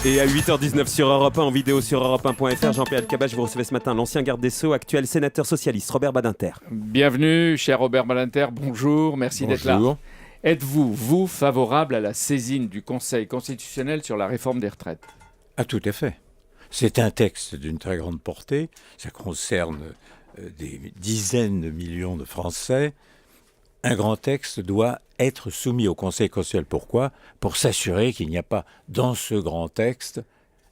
Et à 8h19 sur Europe 1, en vidéo sur europe1.fr, Jean-Pierre Elkabbach, vous recevez ce matin l'ancien garde des Sceaux, actuel sénateur socialiste, Robert Badinter. Bienvenue, cher Robert Badinter, bonjour, merci d'être là. Êtes-vous, vous, favorable à la saisine du Conseil constitutionnel sur la réforme des retraites ? Ah, tout à fait. C'est un texte d'une très grande portée, ça concerne des dizaines de millions de Français. Un grand texte doit être soumis au Conseil constitutionnel. Pourquoi ? Pour s'assurer qu'il n'y a pas dans ce grand texte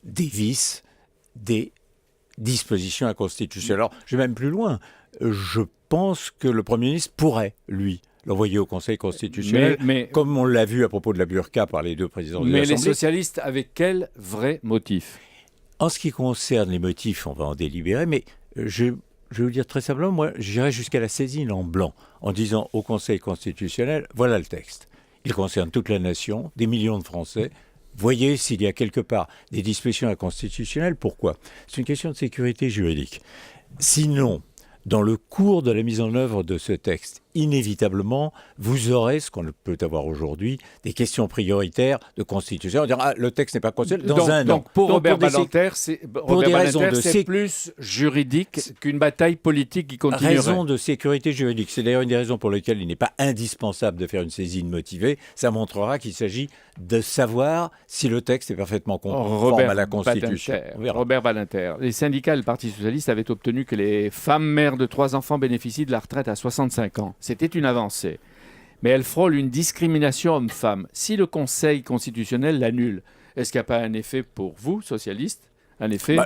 des vices, des dispositions inconstitutionnelles. Alors, je vais même plus loin. Je pense que le Premier ministre pourrait, lui, l'envoyer au Conseil constitutionnel, comme on l'a vu à propos de la burqa par les deux présidents de l'Assemblée. Mais les socialistes, avec quel vrai motif ? En ce qui concerne les motifs, on va en délibérer, mais je vais vous dire très simplement, moi, j'irai jusqu'à la saisine en blanc, en disant au Conseil constitutionnel, voilà le texte. Il concerne toute la nation, des millions de Français. Voyez s'il y a quelque part des dispositions inconstitutionnelles. Pourquoi ? C'est une question de sécurité juridique. Sinon, dans le cours de la mise en œuvre de ce texte, inévitablement, vous aurez, ce qu'on peut avoir aujourd'hui, des questions prioritaires de constitution. On dira, le texte n'est pas constitutionnel dans un an. Donc pour Robert Badinter, c'est plus juridique qu'une bataille politique qui continuerait. Raison de sécurité juridique. C'est d'ailleurs une des raisons pour lesquelles il n'est pas indispensable de faire une saisine motivée. Ça montrera qu'il s'agit de savoir si le texte est parfaitement conforme à la Constitution. Robert Badinter, les syndicats et le Parti socialiste avaient obtenu que les femmes mères de 3 enfants bénéficient de la retraite à 65 ans. C'était une avancée. Mais elle frôle une discrimination homme-femme. Si le Conseil constitutionnel l'annule, est-ce qu'il n'y a pas un effet pour vous, socialistes ? Un effet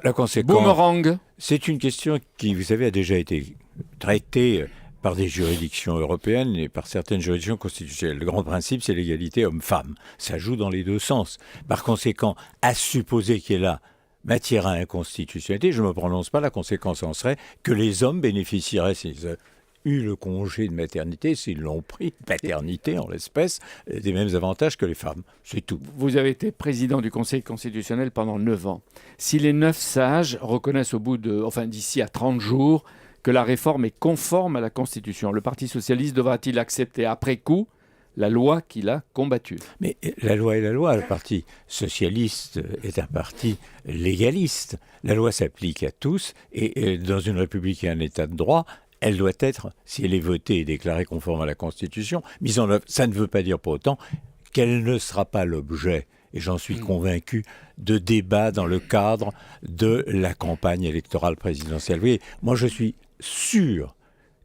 boomerang ? C'est une question qui, vous savez, a déjà été traitée par des juridictions européennes et par certaines juridictions constitutionnelles. Le grand principe, c'est l'égalité homme-femme. Ça joue dans les deux sens. Par conséquent, à supposer qu'il y ait là matière à inconstitutionnalité, je ne me prononce pas, la conséquence en serait que les hommes bénéficieraient, s'ils ont eu le congé de maternité, s'ils l'ont pris, paternité en l'espèce, des mêmes avantages que les femmes. C'est tout. Vous avez été président du Conseil constitutionnel pendant 9 ans. Si les 9 sages reconnaissent d'ici à 30 jours, que la réforme est conforme à la Constitution, le Parti socialiste devra-t-il accepter après coup la loi qu'il a combattue ? Mais la loi est la loi. Le Parti socialiste est un parti légaliste. La loi s'applique à tous et dans une république et un état de droit, elle doit être, si elle est votée et déclarée conforme à la Constitution, mise en œuvre. Ça ne veut pas dire pour autant qu'elle ne sera pas l'objet, et j'en suis convaincu, de débats dans le cadre de la campagne électorale présidentielle. Vous voyez, moi je suis sûr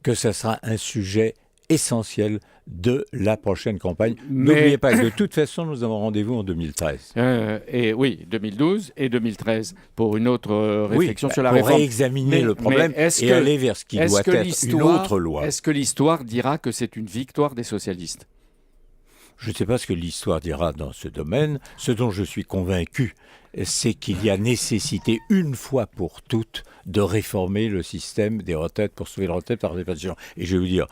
que ça sera un sujet essentiel de la prochaine campagne. N'oubliez pas que de toute façon, nous avons rendez-vous en 2013. Et oui, 2012 et 2013 pour une autre réflexion sur la réforme. Pour réexaminer le problème et aller vers ce qui doit être une autre loi. Est-ce que l'histoire dira que c'est une victoire des socialistes ? Je ne sais pas ce que l'histoire dira dans ce domaine. Ce dont je suis convaincu, c'est qu'il y a nécessité, une fois pour toutes, de réformer le système des retraites pour sauver les retraites par répartition. Et je vais vous dire,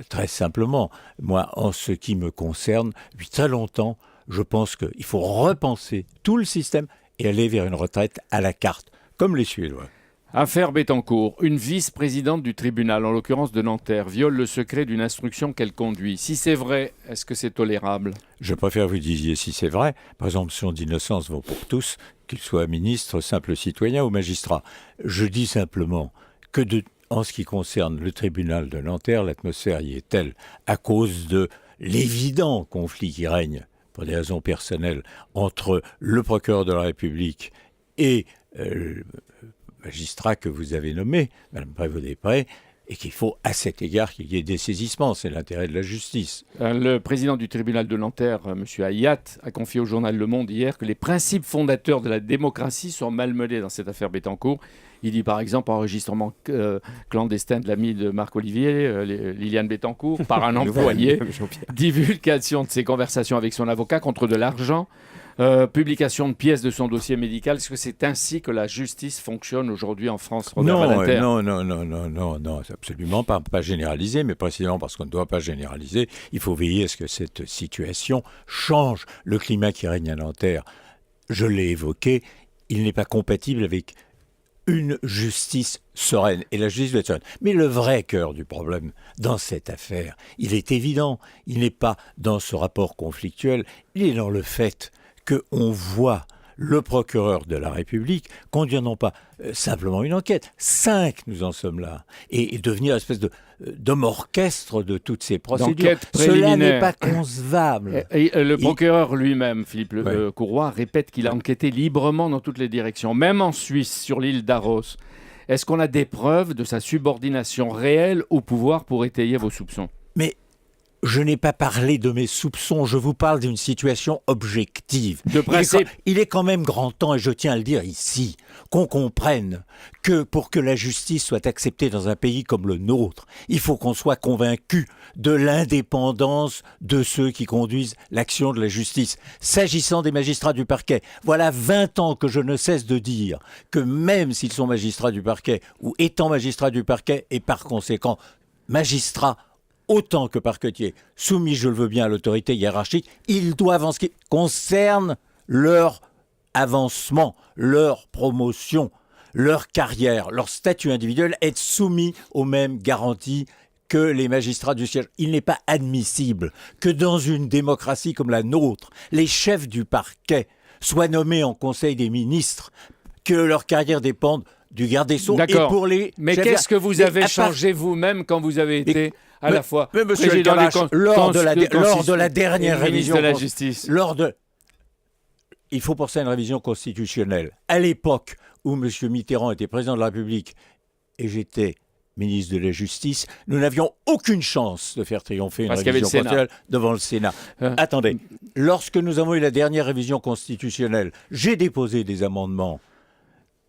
très simplement, moi, en ce qui me concerne, depuis très longtemps, je pense qu'il faut repenser tout le système et aller vers une retraite à la carte, comme les Suédois. Affaire Bettencourt, une vice-présidente du tribunal, en l'occurrence de Nanterre, viole le secret d'une instruction qu'elle conduit. Si c'est vrai, est-ce que c'est tolérable ? Je préfère que vous disiez si c'est vrai. Présomption d'innocence vaut pour tous, qu'ils soient ministres, simples citoyens ou magistrats. Je dis simplement que en ce qui concerne le tribunal de Nanterre, l'atmosphère y est telle, à cause de l'évident conflit qui règne, pour des raisons personnelles, entre le procureur de la République et magistrat que vous avez nommé, Mme Prévost-Després, et qu'il faut à cet égard qu'il y ait des saisissements. C'est l'intérêt de la justice. Le président du tribunal de Nanterre, M. Hayat, a confié au journal Le Monde hier que les principes fondateurs de la démocratie sont malmenés dans cette affaire Bettencourt. Il dit par exemple enregistrement clandestin de l'ami de Marc Olivier, Liliane Bettencourt, par un employé, divulgation de ses conversations avec son avocat contre de l'argent, publication de pièces de son dossier médical. Est-ce que c'est ainsi que la justice fonctionne aujourd'hui en France, Robert Badinter ? Non, c'est absolument pas généralisé, mais précisément parce qu'on ne doit pas généraliser, il faut veiller à ce que cette situation change. Le climat qui règne à Nanterre, je l'ai évoqué, il n'est pas compatible avec une justice sereine, et la justice doit être sereine. Mais le vrai cœur du problème dans cette affaire, il est évident, il n'est pas dans ce rapport conflictuel, il est dans le fait qu'on voit le procureur de la République conduire non pas simplement une enquête, 5 nous en sommes là, et devenir une espèce d'homme orchestre de toutes ces procédures. Cela n'est pas concevable. Et le procureur lui-même, Philippe Courroy, répète qu'il a enquêté librement dans toutes les directions, même en Suisse, sur l'île d'Aros. Est-ce qu'on a des preuves de sa subordination réelle au pouvoir pour étayer vos soupçons ? Mais je n'ai pas parlé de mes soupçons, je vous parle d'une situation objective. De principe. Il est quand même grand temps, et je tiens à le dire ici, qu'on comprenne que pour que la justice soit acceptée dans un pays comme le nôtre, il faut qu'on soit convaincu de l'indépendance de ceux qui conduisent l'action de la justice. S'agissant des magistrats du parquet, voilà 20 ans que je ne cesse de dire que même s'ils sont magistrats du parquet ou étant magistrats du parquet et par conséquent magistrats autant que parquetiers, soumis, je le veux bien, à l'autorité hiérarchique, ils doivent, en ce qui concerne leur avancement, leur promotion, leur carrière, leur statut individuel, être soumis aux mêmes garanties que les magistrats du siège. Il n'est pas admissible que dans une démocratie comme la nôtre, les chefs du parquet soient nommés en Conseil des ministres, que leur carrière dépende du garde des Sceaux. D'accord. Et pour les mais qu'est-ce que vous avez changé vous-même quand vous avez été à la fois président lors de la dernière révision de la justice. Il faut pour ça une révision constitutionnelle. À l'époque où M. Mitterrand était président de la République et j'étais ministre de la Justice, nous n'avions aucune chance de faire triompher une révision constitutionnelle devant le Sénat. Attendez, lorsque nous avons eu la dernière révision constitutionnelle, j'ai déposé des amendements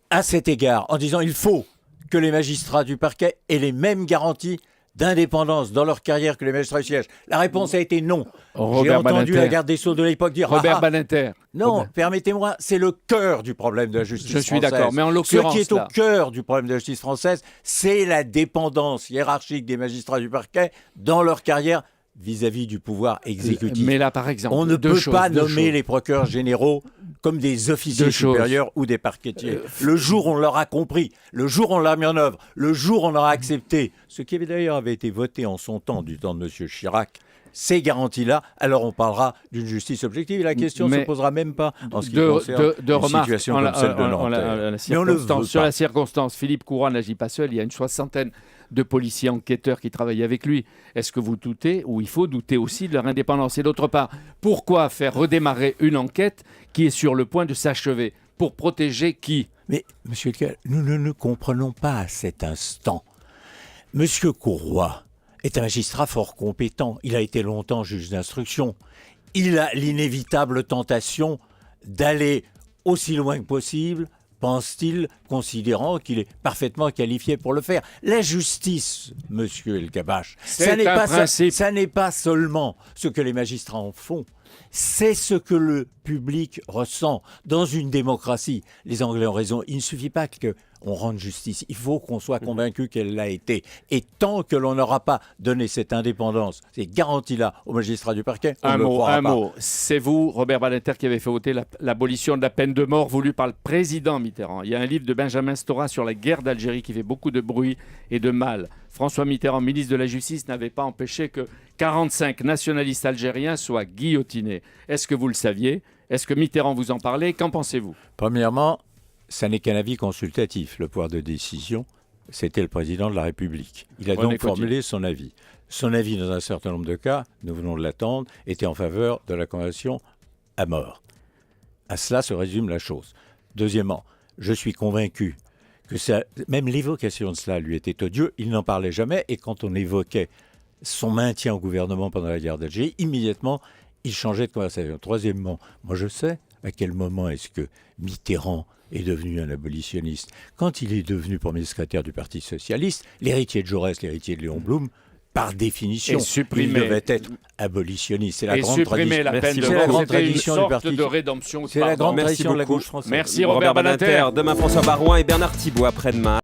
à cet égard en disant il faut que les magistrats du parquet aient les mêmes garanties d'indépendance dans leur carrière que les magistrats du siège. La réponse a été non. J'ai entendu la garde des Sceaux de l'époque dire Robert Badinter. Non, permettez-moi, c'est le cœur du problème de la justice française. Je suis d'accord, mais en l'occurrence, ce qui est au cœur du problème de la justice française, c'est la dépendance hiérarchique des magistrats du parquet dans leur carrière vis-à-vis du pouvoir exécutif. Mais là, par exemple, on ne peut pas nommer les procureurs généraux comme des officiers supérieurs ou des parquetiers. Le jour où on l'aura compris, le jour où on l'a mis en œuvre, le jour où on aura accepté, ce qui avait été voté en son temps, du temps de M. Chirac, ces garanties-là, alors on parlera d'une justice objective et la question ne se posera même pas en ce qui concerne une situation comme celle de Nanterre. Sur la circonstance, Philippe Courroy n'agit pas seul, il y a une 60aine de policiers enquêteurs qui travaillent avec lui. Est-ce que vous doutez, ou il faut douter aussi de leur indépendance ? Et d'autre part, pourquoi faire redémarrer une enquête qui est sur le point de s'achever ? Pour protéger qui ? Mais, monsieur Lecal, nous ne comprenons pas à cet instant. Monsieur Courroy est un magistrat fort compétent. Il a été longtemps juge d'instruction. Il a l'inévitable tentation d'aller aussi loin que possible, pense-t-il, considérant qu'il est parfaitement qualifié pour le faire. La justice, monsieur El Kabach, ça n'est pas seulement ce que les magistrats en font, c'est ce que le public ressent. Dans une démocratie, les Anglais ont raison, il ne suffit pas qu'on rende justice, il faut qu'on soit convaincu qu'elle l'a été. Et tant que l'on n'aura pas donné cette indépendance, ces garanties-là aux magistrats du parquet, on ne le croira pas. Un mot, c'est vous, Robert Badinter, qui avez fait voter l'abolition de la peine de mort voulue par le président Mitterrand. Il y a un livre de Benjamin Stora sur la guerre d'Algérie qui fait beaucoup de bruit et de mal. François Mitterrand, ministre de la Justice, n'avait pas empêché que 45 nationalistes algériens soient guillotinés. Est-ce que vous le saviez ? Est-ce que Mitterrand vous en parlait ? Qu'en pensez-vous ? Premièrement, ça n'est qu'un avis consultatif. Le pouvoir de décision, c'était le président de la République. Il a donc formulé son avis. Son avis, dans un certain nombre de cas, nous venons de l'attendre, était en faveur de la condamnation à mort. À cela se résume la chose. Deuxièmement, je suis convaincu que même l'évocation de cela lui était odieux. Il n'en parlait jamais et quand on évoquait son maintien au gouvernement pendant la guerre d'Algérie, immédiatement, il changeait de conversation. Troisièmement, moi je sais à quel moment est-ce que Mitterrand est devenu un abolitionniste. Quand il est devenu premier secrétaire du Parti socialiste, l'héritier de Jaurès, l'héritier de Léon Blum, par définition, il devait être abolitionniste. C'est la grande tradition. La peine de mort, c'était une sorte de rédemption. C'est la grande tradition de la gauche française. Merci Robert Badinter. Demain François Barouin et Bernard Thibault après-demain.